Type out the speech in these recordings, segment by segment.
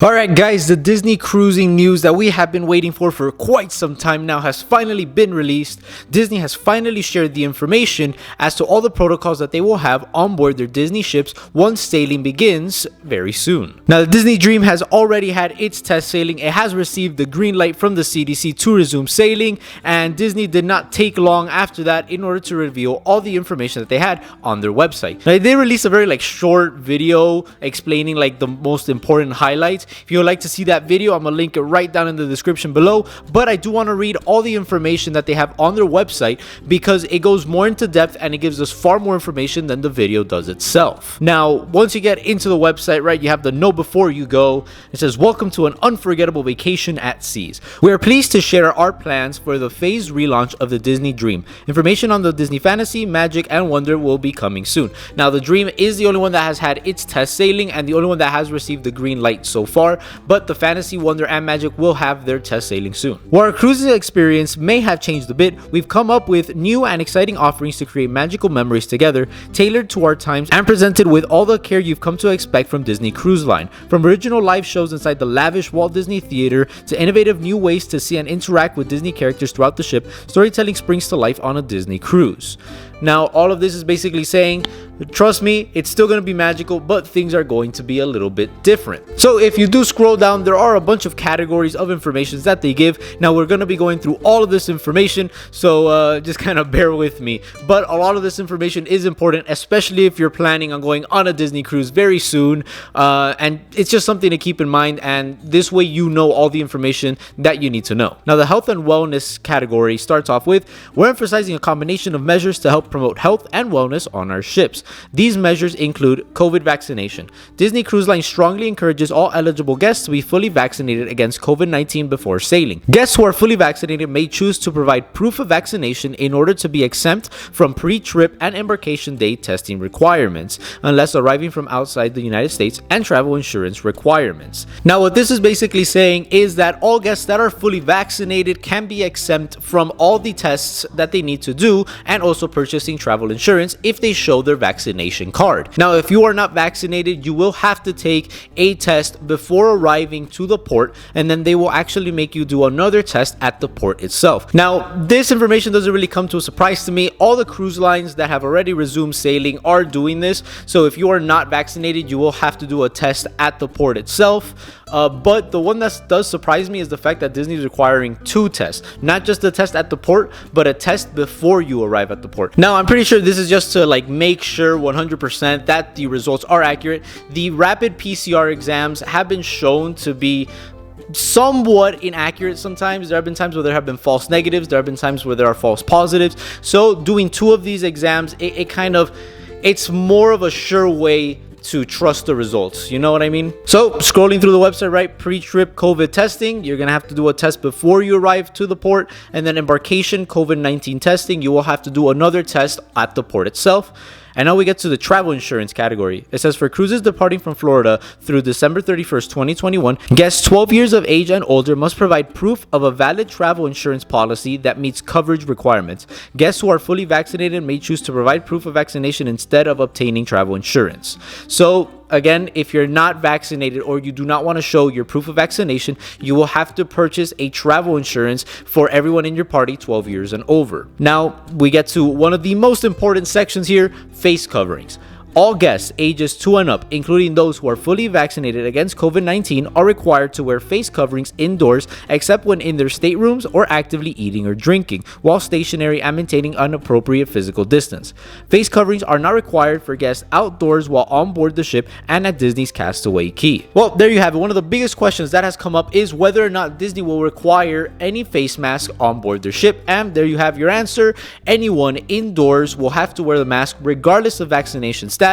Alright guys, the Disney cruising news that we have been waiting for quite some time now has finally been released. Disney has finally shared the information as to all the protocols that they will have on board their Disney ships once sailing begins very soon. Now the Disney Dream has already had its test sailing. It has received the green light from the CDC to resume sailing, and Disney did not take long after that in order to reveal all the information that they had on their website. Now they released a very short video explaining the most important highlights. If you would like to see that video, I'm going to link it right down in the description below. But I do want to read all the information that they have on their website because it goes more into depth and it gives us far more information than the video does itself. Now, once you get into the website, right, you have the note before you go. It says, "Welcome to an unforgettable vacation at seas. We are pleased to share our plans for the phased relaunch of the Disney Dream. Information on the Disney Fantasy, Magic, and Wonder will be coming soon." Now, the Dream is the only one that has had its test sailing and the only one that has received the green light so far. But the Fantasy, Wonder, and Magic will have their test sailing soon. While our cruising experience may have changed a bit, we've come up with new and exciting offerings to create magical memories together, tailored to our times and presented with all the care you've come to expect from Disney Cruise Line. From original live shows inside the lavish Walt Disney Theater to innovative new ways to see and interact with Disney characters throughout the ship, storytelling springs to life on a Disney cruise. Now, all of this is basically saying, trust me, it's still going to be magical, but things are going to be a little bit different. So if you do scroll down, there are a bunch of categories of information that they give. Now, we're going to be going through all of this information, so just kind of bear with me. But a lot of this information is important, especially if you're planning on going on a Disney cruise very soon. And it's just something to keep in mind, and this way you know all the information that you need to know. Now, the health and wellness category starts off with, "We're emphasizing a combination of measures to help promote health and wellness on our ships. These measures include COVID vaccination. Disney Cruise Line strongly encourages all eligible guests to be fully vaccinated against COVID-19 before sailing. Guests who are fully vaccinated may choose to provide proof of vaccination in order to be exempt from pre-trip and embarkation day testing requirements, unless arriving from outside the United States, and travel insurance requirements." Now, what this is basically saying is that all guests that are fully vaccinated can be exempt from all the tests that they need to do, and also purchasing travel insurance if they show their vaccination card. Now, if you are not vaccinated, you will have to take a test before arriving to the port, and then they will actually make you do another test at the port itself. Now, this information doesn't really come to a surprise to me. All the cruise lines that have already resumed sailing are doing this. So if you are not vaccinated, you will have to do a test at the port itself. But the one that does surprise me is the fact that Disney is requiring two tests, not just a test at the port, but a test before you arrive at the port. Now, I'm pretty sure this is just to make sure 100% that the results are accurate. The rapid PCR exams have been shown to be somewhat inaccurate sometimes. There have been times where there have been false negatives. There have been times where there are false positives. So doing two of these exams, it's more of a sure way to trust the results, you know what I mean? So scrolling through the website, right, pre-trip COVID testing, you're gonna have to do a test before you arrive to the port, and then embarkation COVID-19 testing, you will have to do another test at the port itself. And now we get to the travel insurance category. It says, "For cruises departing from Florida through December 31st, 2021, guests 12 years of age and older must provide proof of a valid travel insurance policy that meets coverage requirements. Guests who are fully vaccinated may choose to provide proof of vaccination instead of obtaining travel insurance." So again, if you're not vaccinated or you do not want to show your proof of vaccination, you will have to purchase a travel insurance for everyone in your party 12 years and over. Now, we get to one of the most important sections here, face coverings. All guests ages 2 and up, including those who are fully vaccinated against COVID-19, are required to wear face coverings indoors except when in their staterooms or actively eating or drinking, while stationary and maintaining an appropriate physical distance. Face coverings are not required for guests outdoors while on board the ship and at Disney's Castaway Cay. Well, there you have it. One of the biggest questions that has come up is whether or not Disney will require any face mask on board their ship, and there you have your answer. Anyone indoors will have to wear the mask regardless of vaccination status,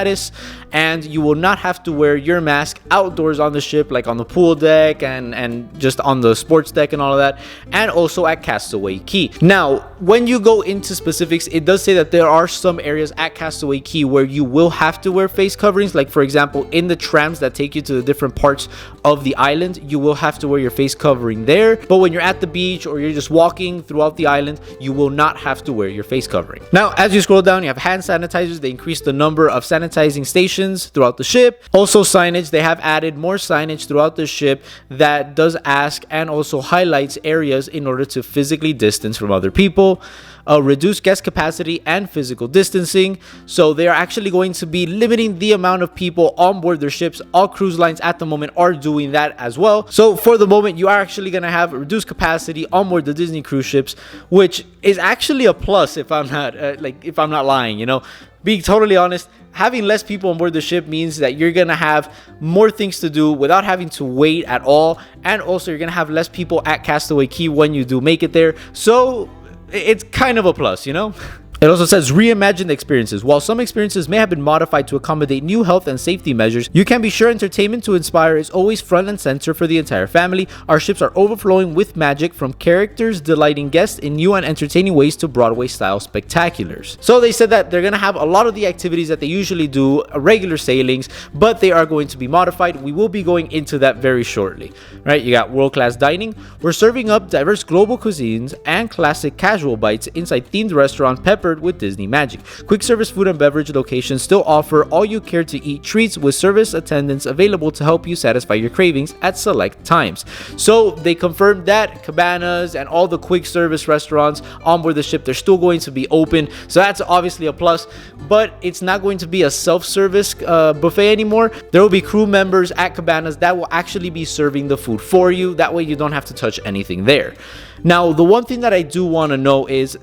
and you will not have to wear your mask outdoors on the ship, like on the pool deck and just on the sports deck and all of that, and also at Castaway Cay. Now, when you go into specifics, it does say that there are some areas at Castaway Cay where you will have to wear face coverings, like for example in the trams that take you to the different parts of the island, you will have to wear your face covering there. But when you're at the beach or you're just walking throughout the island, you will not have to wear your face covering. Now, as you scroll down, you have hand sanitizers. They increase the number of sanitizers sanitizing stations throughout the ship. Also signage, they have added more signage throughout the ship that does ask and also highlights areas in order to physically distance from other people. Reduce guest capacity and physical distancing. So they are actually going to be limiting the amount of people on board their ships. All cruise lines at the moment are doing that as well. So for the moment, you are actually going to have reduced capacity on board the Disney cruise ships, which is actually a plus if I'm not if I'm not lying, you know. Being totally honest, having less people on board the ship means that you're going to have more things to do without having to wait at all. And also you're going to have less people at Castaway Cay when you do make it there. So it's kind of a plus, you know? It also says reimagine the experiences. While some experiences may have been modified to accommodate new health and safety measures, you can be sure entertainment to inspire is always front and center for the entire family. Our ships are overflowing with magic, from characters delighting guests in new and entertaining ways to Broadway-style spectaculars. So they said that they're going to have a lot of the activities that they usually do, regular sailings, but they are going to be modified. We will be going into that very shortly. Right? You got world-class dining. We're serving up diverse global cuisines and classic casual bites inside themed restaurant peppered with Disney magic. Quick service food and beverage locations still offer all you care to eat treats, with service attendants available to help you satisfy your cravings at select times. So they confirmed that Cabanas and all the quick service restaurants on board the ship, they're still going to be open. So that's obviously a plus, but it's not going to be a self-service buffet anymore. There will be crew members at Cabanas that will actually be serving the food for you. That way you don't have to touch anything there. Now, the one thing that I do want to know is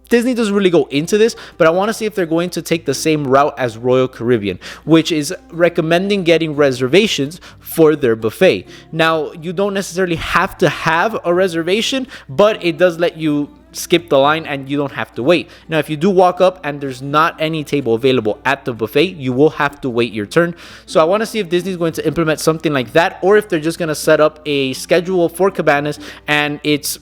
Disney doesn't really go into this, but I want to see if they're going to take the same route as Royal Caribbean, which is recommending getting reservations for their buffet. Now, you don't necessarily have to have a reservation, but it does let you skip the line and you don't have to wait. Now, if you do walk up and there's not any table available at the buffet, you will have to wait your turn. So I want to see if Disney's going to implement something like that, or if they're just going to set up a schedule for Cabanas and it's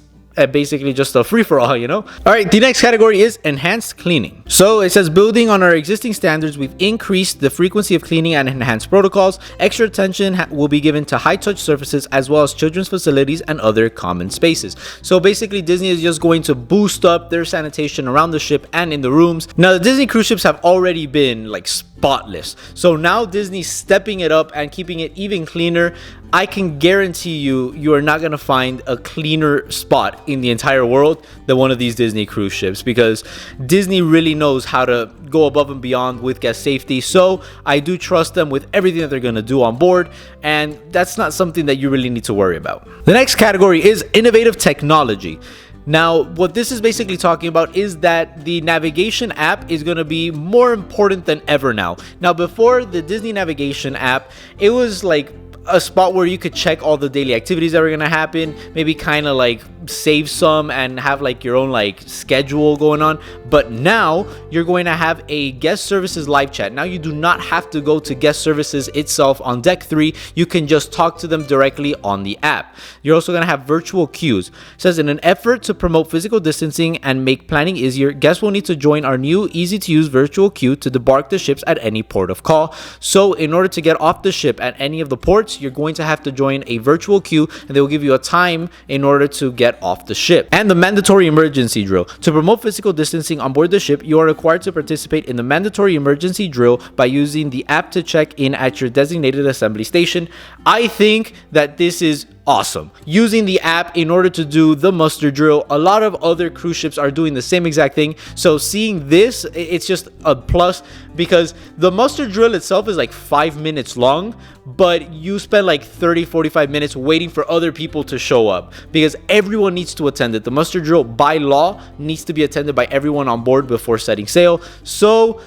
basically just a free-for-all, you know? All right, the next category is enhanced cleaning. So it says, building on our existing standards, we've increased the frequency of cleaning and enhanced protocols. Extra attention will be given to high-touch surfaces as well as children's facilities and other common spaces. So basically, Disney is just going to boost up their sanitation around the ship and in the rooms. Now, the Disney cruise ships have already been like spotless. So now Disney's stepping it up and keeping it even cleaner. I can guarantee you are not going to find a cleaner spot in the entire world than one of these Disney cruise ships, because Disney really knows how to go above and beyond with guest safety. So I do trust them with everything that they're going to do on board, and that's not something that you really need to worry about. The next category is innovative technology. Now, what this is basically talking about is that the navigation app is going to be more important than ever now. Now, before the Disney navigation app, it was like a spot where you could check all the daily activities that were going to happen, maybe kind of like save some and have like your own like schedule going on. But now you're going to have a guest services live chat. Now you do not have to go to guest services itself on deck 3. You can just talk to them directly on the app. You're also going to have virtual queues. It says, in an effort to promote physical distancing and make planning easier, guests will need to join our new easy to use virtual queue to debark the ships at any port of call. So in order to get off the ship at any of the ports, you're going to have to join a virtual queue, and they will give you a time in order to get off the ship. And the mandatory emergency drill. To promote physical distancing on board the ship, you are required to participate in the mandatory emergency drill by using the app to check in at your designated assembly station. I think that this is awesome. Using the app in order to do the muster drill. A lot of other cruise ships are doing the same exact thing. So seeing this, it's just a plus, because the muster drill itself is like 5 minutes long, but you spend like 30-45 minutes waiting for other people to show up, because everyone needs to attend it. The muster drill by law needs to be attended by everyone on board before setting sail. So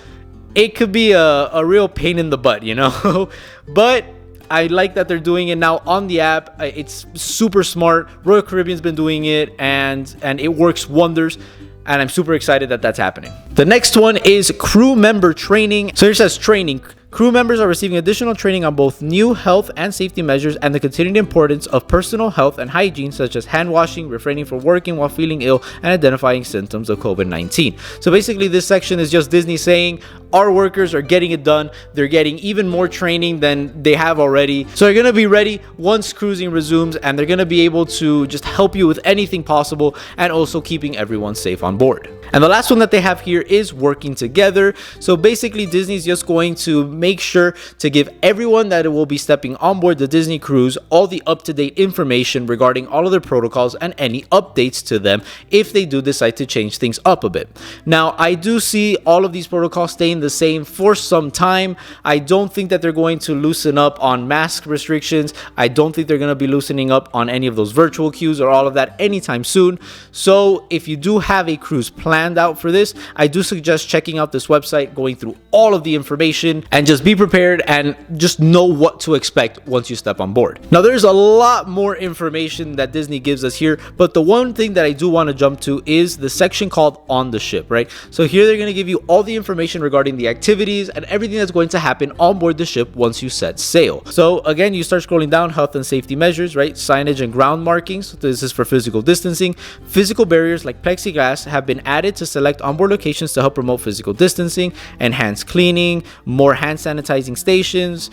it could be a real pain in the butt, you know? But I like that they're doing it now on the app. It's super smart. Royal Caribbean's been doing it, and it works wonders. And I'm super excited that that's happening. The next one is crew member training. So here it says training. Crew members are receiving additional training on both new health and safety measures and the continued importance of personal health and hygiene, such as hand washing, refraining from working while feeling ill, and identifying symptoms of COVID-19. So basically, this section is just Disney saying, our workers are getting it done. They're getting even more training than they have already. So they're going to be ready once cruising resumes, and they're going to be able to just help you with anything possible, and also keeping everyone safe on board. And the last one that they have here is working together. So basically Disney's just going to make sure to give everyone that will be stepping on board the Disney cruise all the up-to-date information regarding all of their protocols and any updates to them if they do decide to change things up a bit. Now, I do see all of these protocols staying the same for some time. I don't think that they're going to loosen up on mask restrictions. I don't think they're going to be loosening up on any of those virtual queues or all of that anytime soon. So if you do have a cruise planned out for this, I do suggest checking out this website, going through all of the information, and just be prepared and just know what to expect once you step on board. Now, there's a lot more information that Disney gives us here, but the one thing that I do want to jump to is the section called On the Ship, right? So here they're going to give you all the information regarding the activities and everything that's going to happen on board the ship once you set sail. So again, you start scrolling down: health and safety measures, right? Signage and ground markings. This is for physical distancing. Physical barriers like plexiglass have been added to select onboard locations to help promote physical distancing. Enhanced cleaning, more hand sanitizing stations,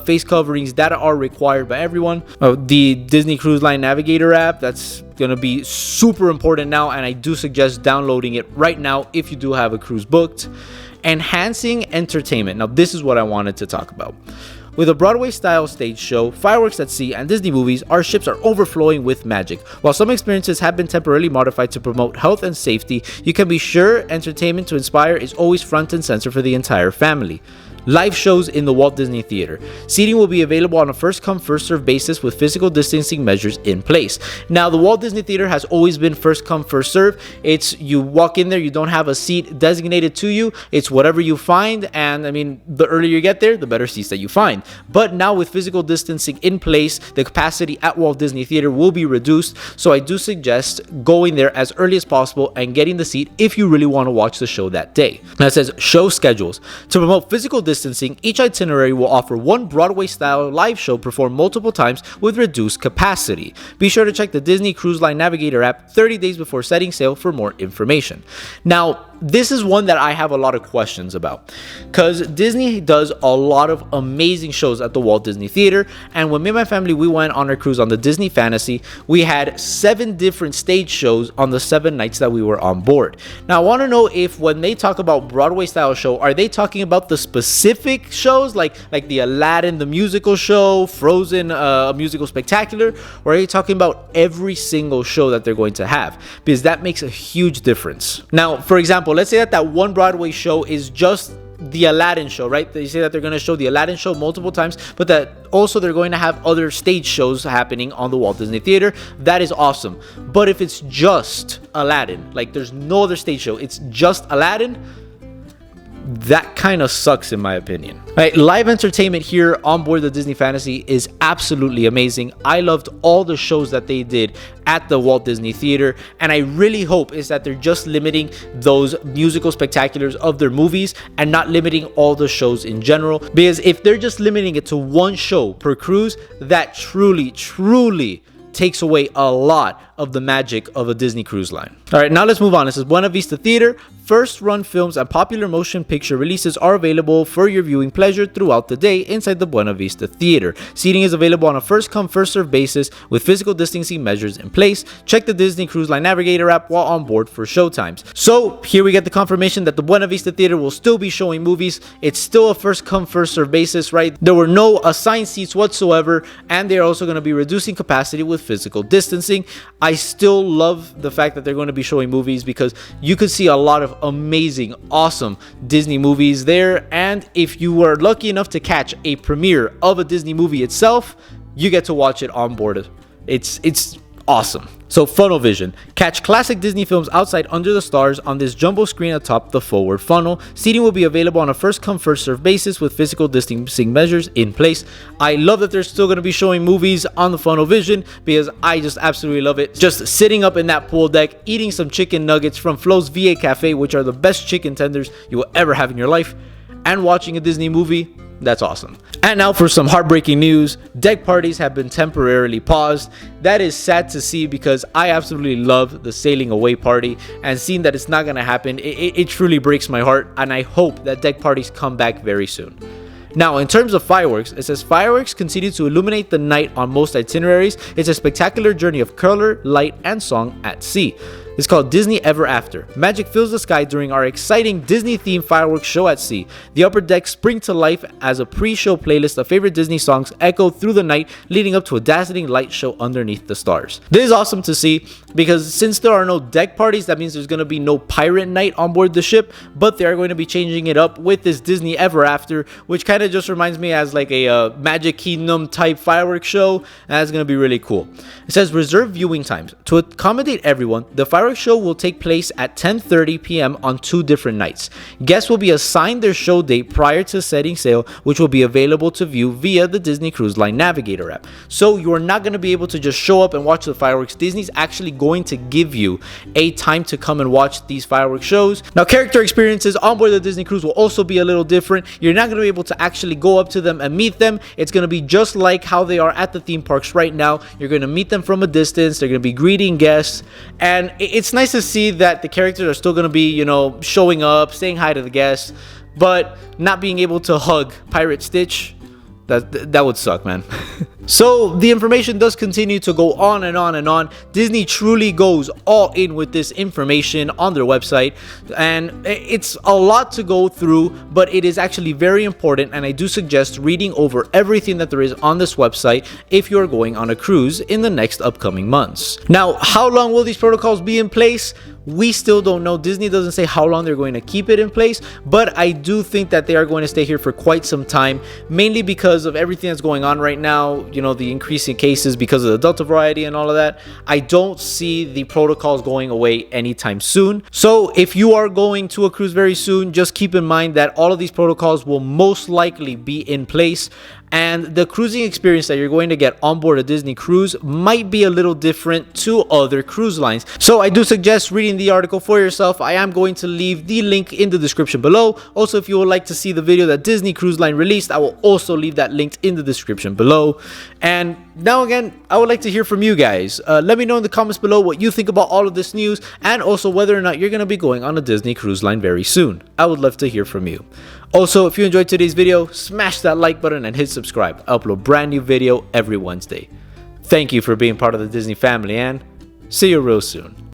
face coverings that are required by everyone. The Disney Cruise Line Navigator app, that's going to be super important now, and I do suggest downloading it right now if you do have a cruise booked. Enhancing entertainment. Now, this is what I wanted to talk about. With a Broadway-style stage show, fireworks at sea, and Disney movies, our ships are overflowing with magic. While some experiences have been temporarily modified to promote health and safety, you can be sure entertainment to inspire is always front and center for the entire family. Live shows in the Walt Disney Theater. Seating will be available on a first-come, first-served basis with physical distancing measures in place. Now, the Walt Disney Theater has always been first-come, first-served. It's you walk in there, you don't have a seat designated to you. It's whatever you find, and I mean, the earlier you get there, the better seats that you find. But now with physical distancing in place, the capacity at Walt Disney Theater will be reduced, so I do suggest going there as early as possible and getting the seat if you really want to watch the show that day. Now it says show schedules. To promote physical distancing, each itinerary will offer one Broadway-style live show performed multiple times with reduced capacity. Be sure to check the Disney Cruise Line Navigator app 30 days before setting sail for more information. Now, this is one that I have a lot of questions about, because Disney does a lot of amazing shows at the Walt Disney Theater, and when me and my family, we went on our cruise on the Disney Fantasy, we had 7 different stage shows on the 7 nights that we were on board. Now, I want to know if when they talk about Broadway style show, are they talking about the specific shows like the Aladdin the musical show, Frozen a musical spectacular, or are they talking about every single show that they're going to have? Because that makes a huge difference. Now, for example, let's say that one Broadway show is just the Aladdin show, right? They say that they're going to show the Aladdin show multiple times, but that also they're going to have other stage shows happening on the Walt Disney Theater. That is awesome. But if it's just Aladdin, like there's no other stage show, it's just Aladdin, that kind of sucks in my opinion. Right, live entertainment here on board the Disney Fantasy is absolutely amazing. I loved all the shows that they did at the Walt Disney Theater, and I really hope is that they're just limiting those musical spectaculars of their movies and not limiting all the shows in general, because if they're just limiting it to one show per cruise, that truly takes away a lot of the magic of a Disney cruise line. All right, now let's move on. This is Buena Vista Theater. First run films and popular motion picture releases are available for your viewing pleasure throughout the day inside the Buena Vista Theater. Seating is available on a first come first served basis with physical distancing measures in place. Check the Disney Cruise Line Navigator app while on board for showtimes. So here we get the confirmation that the Buena Vista Theater will still be showing movies. It's still a first come first served basis, right? There were no assigned seats whatsoever, and they're also going to be reducing capacity with physical distancing. I still love the fact that they're going to be showing movies because you could see a lot of amazing, awesome Disney movies there. And if you were lucky enough to catch a premiere of a Disney movie itself, you get to watch it on board. It's awesome. So funnel vision. Catch classic Disney films outside under the stars on this jumbo screen atop the forward funnel. Seating will be available on a first come first served basis with physical distancing measures in place. I love that they're still going to be showing movies on the funnel vision because I just absolutely love it. Just sitting up in that pool deck, eating some chicken nuggets from Flo's VA Cafe, which are the best chicken tenders you will ever have in your life, and watching a Disney movie. That's awesome. And now for some heartbreaking news. Deck parties have been temporarily paused. That is sad to see because I absolutely love the Sailing Away party, and seeing that it's not going to happen, it truly breaks my heart, and I hope that deck parties come back very soon. Now, in terms of fireworks, it says fireworks continue to illuminate the night on most itineraries. It's a spectacular journey of color, light, and song at sea. It's called Disney Ever After. Magic fills the sky during our exciting Disney-themed fireworks show at sea. The upper decks spring to life as a pre-show playlist of favorite Disney songs echo through the night, leading up to a dazzling light show underneath the stars. This is awesome to see because since there are no deck parties, that means there's going to be no pirate night on board the ship, but they are going to be changing it up with this Disney Ever After, which kind of just reminds me as like a Magic Kingdom type fireworks show, and that's going to be really cool. It says reserve viewing times. To accommodate everyone, the fireworks show will take place at 10:30 p.m. on 2 different nights. Guests will be assigned their show date prior to setting sail, which will be available to view via the Disney Cruise Line Navigator app. So you are not going to be able to just show up and watch the fireworks. Disney's actually going to give you a time to come and watch these fireworks shows. Now, character experiences on board the Disney Cruise will also be a little different. You're not going to be able to actually go up to them and meet them. It's going to be just like how they are at the theme parks right now. You're going to meet them from a distance. They're going to be greeting guests, and it's nice to see that the characters are still going to be, you know, showing up, saying hi to the guests, but not being able to hug Pirate Stitch. That would suck, man. So the information does continue to go on and on and on. Disney truly goes all in with this information on their website, and it's a lot to go through, but it is actually very important, and I do suggest reading over everything that there is on this website if you're going on a cruise in the next upcoming months. Now, how long will these protocols be in place? We still don't know. Disney doesn't say how long they're going to keep it in place, but I do think that they are going to stay here for quite some time, mainly because of everything that's going on right now, you know, the increasing cases because of the Delta variety and all of that. I don't see the protocols going away anytime soon. So if you are going to a cruise very soon, just keep in mind that all of these protocols will most likely be in place, and the cruising experience that you're going to get on board a Disney cruise might be a little different to other cruise lines. So I do suggest reading the article for yourself. I am going to leave the link in the description below. Also, if you would like to see the video that Disney Cruise Line released, I will also leave that linked in the description below. And now again, I would like to hear from you guys. Let me know in the comments below what you think about all of this news, and also whether or not you're going to be going on a Disney Cruise Line very soon. I would love to hear from you. Also, if you enjoyed today's video, smash that like button and hit subscribe. I upload a brand new video every Wednesday. Thank you for being part of the Disney family, and see you real soon.